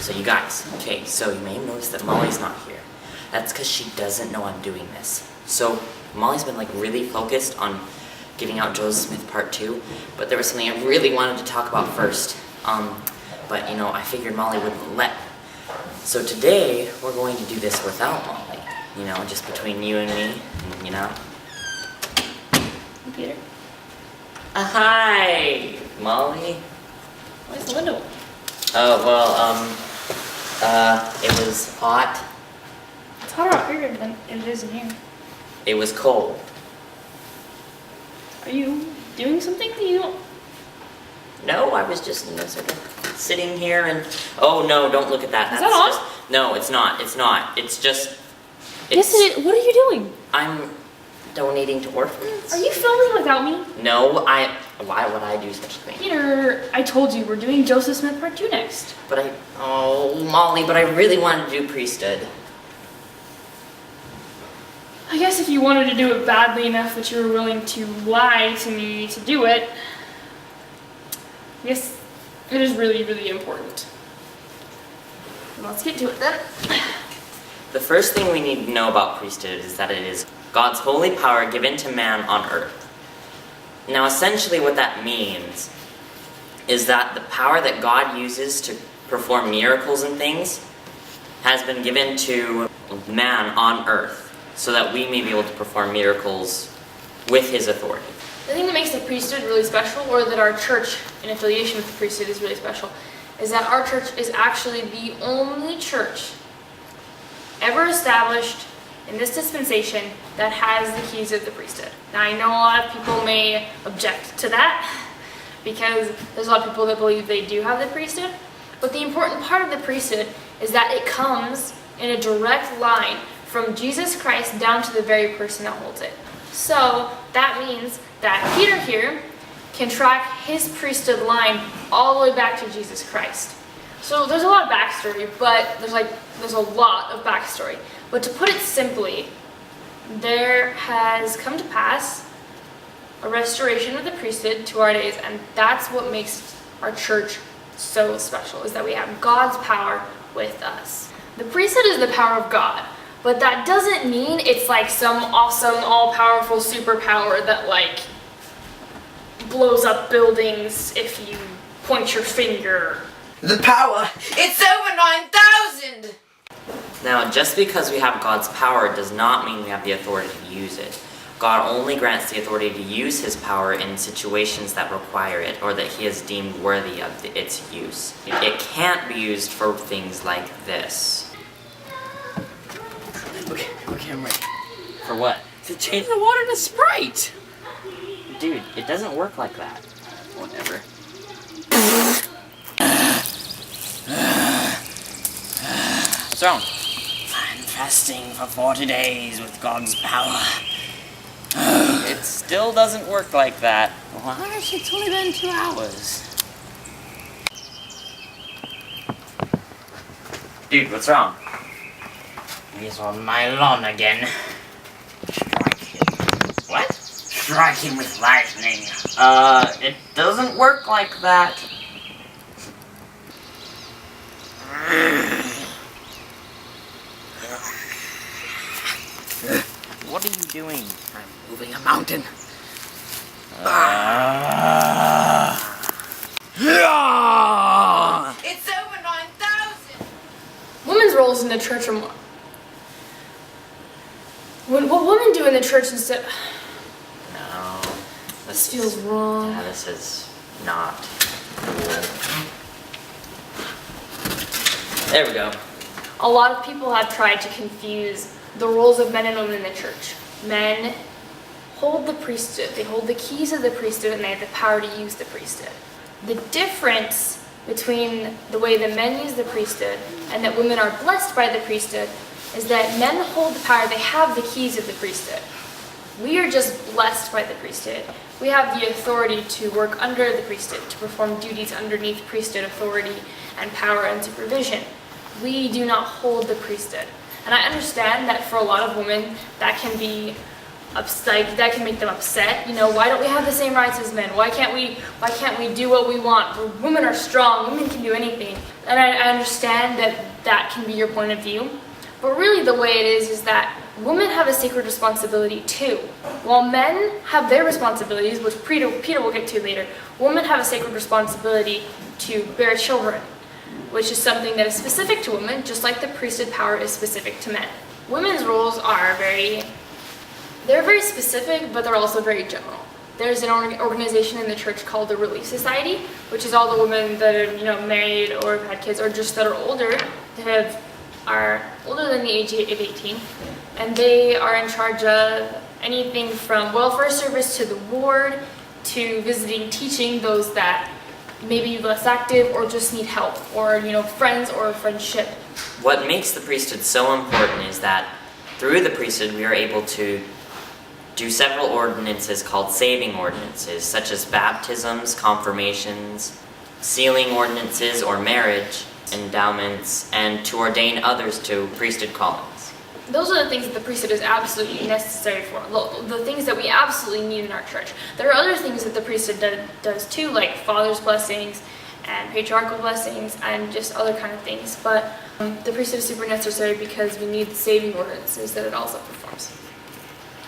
So you guys, okay, so you may have noticed that Molly's not here. That's because she doesn't know I'm doing this. So Molly's been like really focused on giving out Joseph Smith Part 2, but there was something I really wanted to talk about first. But you know, I figured Molly wouldn't let. So today, we're going to do this without Molly. You know, just between you and me, you know? Peter? Hi, Molly. Where's the window? Oh, well, it was hot. It's hotter out here than it is in here. It was cold. Are you doing something that you don't... No, I was just, you know, sort of sitting here and... Oh, no, don't look at that. Is that on? No, it's not. It's not. It's just... Yes, it is. What are you doing? I'm donating to orphans. Are you filming without me? No, why would I do such a thing? Peter, I told you, we're doing Joseph Smith Part 2 next. But oh, Molly, but I really wanted to do Priesthood. I guess if you wanted to do it badly enough that you were willing to lie to me to do it, I guess it is really, really important. Let's get to it then. The first thing we need to know about priesthood is that it is God's holy power given to man on earth. Now, essentially what that means is that the power that God uses to perform miracles and things has been given to man on earth so that we may be able to perform miracles with his authority. The thing that makes the priesthood really special, or that our church in affiliation with the priesthood is really special, is that our church is actually the only church ever established in this dispensation that has the keys of the priesthood. Now, I know a lot of people may object to that because there's a lot of people that believe they do have the priesthood, but the important part of the priesthood is that it comes in a direct line from Jesus Christ down to the very person that holds it. So that means that Peter here can track his priesthood line all the way back to Jesus Christ. So there's a lot of backstory, but there's a lot of backstory. But to put it simply, there has come to pass a restoration of the priesthood to our days, and that's what makes our church so special, is that we have God's power with us. The priesthood is the power of God, but that doesn't mean it's like some awesome, all-powerful superpower that like blows up buildings if you point your finger. The power, it's over 9,000! Now, just because we have God's power does not mean we have the authority to use it. God only grants the authority to use his power in situations that require it, or that he has deemed worthy of its use. It can't be used for things like this. Okay, I'm ready. For what? To change the water to Sprite! Dude, it doesn't work like that. Whatever. What's wrong? I'm fasting for 40 days with God's power. It still doesn't work like that. Why? It's only been 2 hours. Dude, what's wrong? He's on my lawn again. Strike him. What? Strike him with lightning. It doesn't work like that. What are you doing? I'm moving a mountain. It's over 9,000! Women's roles in the church are more... What women do in the church instead... No. This feels wrong. Yeah, this is not cool. There we go. A lot of people have tried to confuse the roles of men and women in the church. Men hold the priesthood, they hold the keys of the priesthood, and they have the power to use the priesthood. The difference between the way the men use the priesthood and that women are blessed by the priesthood is that men hold the power, they have the keys of the priesthood. We are just blessed by the priesthood. We have the authority to work under the priesthood, to perform duties underneath priesthood authority and power and supervision. We do not hold the priesthood. And I understand that for a lot of women, that can be that can make them upset. You know, why don't we have the same rights as men? Why can't we do what we want? Women are strong. Women can do anything. And I understand that can be your point of view. But really the way it is that women have a sacred responsibility too. While men have their responsibilities, which Peter will get to later, women have a sacred responsibility to bear children, which is something that is specific to women, just like the priesthood power is specific to men. Women's roles are very specific, but they're also very general. There's an organization in the church called the Relief Society, which is all the women that are married or have had kids, or just that are older, are older than the age of 18, and they are in charge of anything from welfare service to the ward to visiting, teaching those that may be less active or just need help, or friends or friendship. What makes the priesthood so important is that through the priesthood we are able to do several ordinances called saving ordinances, such as baptisms, confirmations, sealing ordinances or marriage, endowments, and to ordain others to priesthood callings. Those are the things that the priesthood is absolutely necessary for, the things that we absolutely need in our church. There are other things that the priesthood does too, like father's blessings and patriarchal blessings and just other kind of things, but the priesthood is super necessary because we need the saving ordinances that it also performs.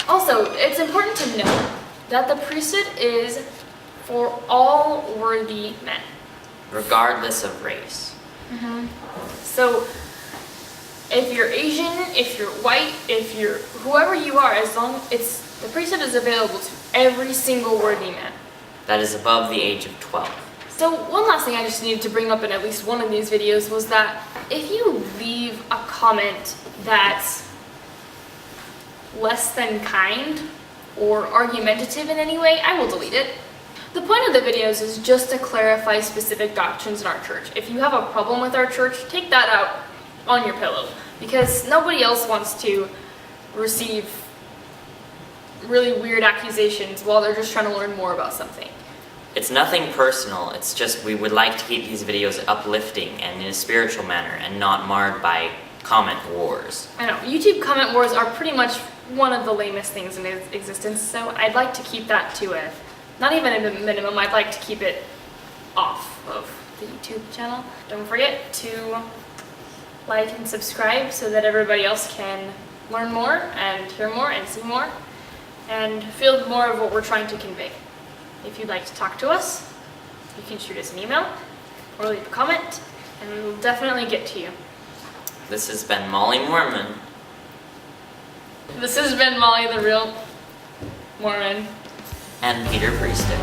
Also, it's important to note that the priesthood is for all worthy men, regardless of race. So if you're Asian, if you're white, if you're whoever you are, the priesthood is available to every single worthy man that is above the age of 12. So one last thing I just needed to bring up in at least one of these videos was that if you leave a comment that's less than kind or argumentative in any way, I will delete it. The point of the videos is just to clarify specific doctrines in our church. If you have a problem with our church, take that out on your pillow, because nobody else wants to receive really weird accusations while they're just trying to learn more about something. It's nothing personal, it's just we would like to keep these videos uplifting and in a spiritual manner and not marred by comment wars. I know, YouTube comment wars are pretty much one of the lamest things in existence, so I'd like to keep that to not even a minimum, I'd like to keep it off of the YouTube channel. Don't forget to like and subscribe so that everybody else can learn more and hear more and see more and feel more of what we're trying to convey. If you'd like to talk to us, you can shoot us an email or leave a comment, and we will definitely get to you. This has been Molly Mormon. This has been Molly the Real Mormon. And Peter Priesthood.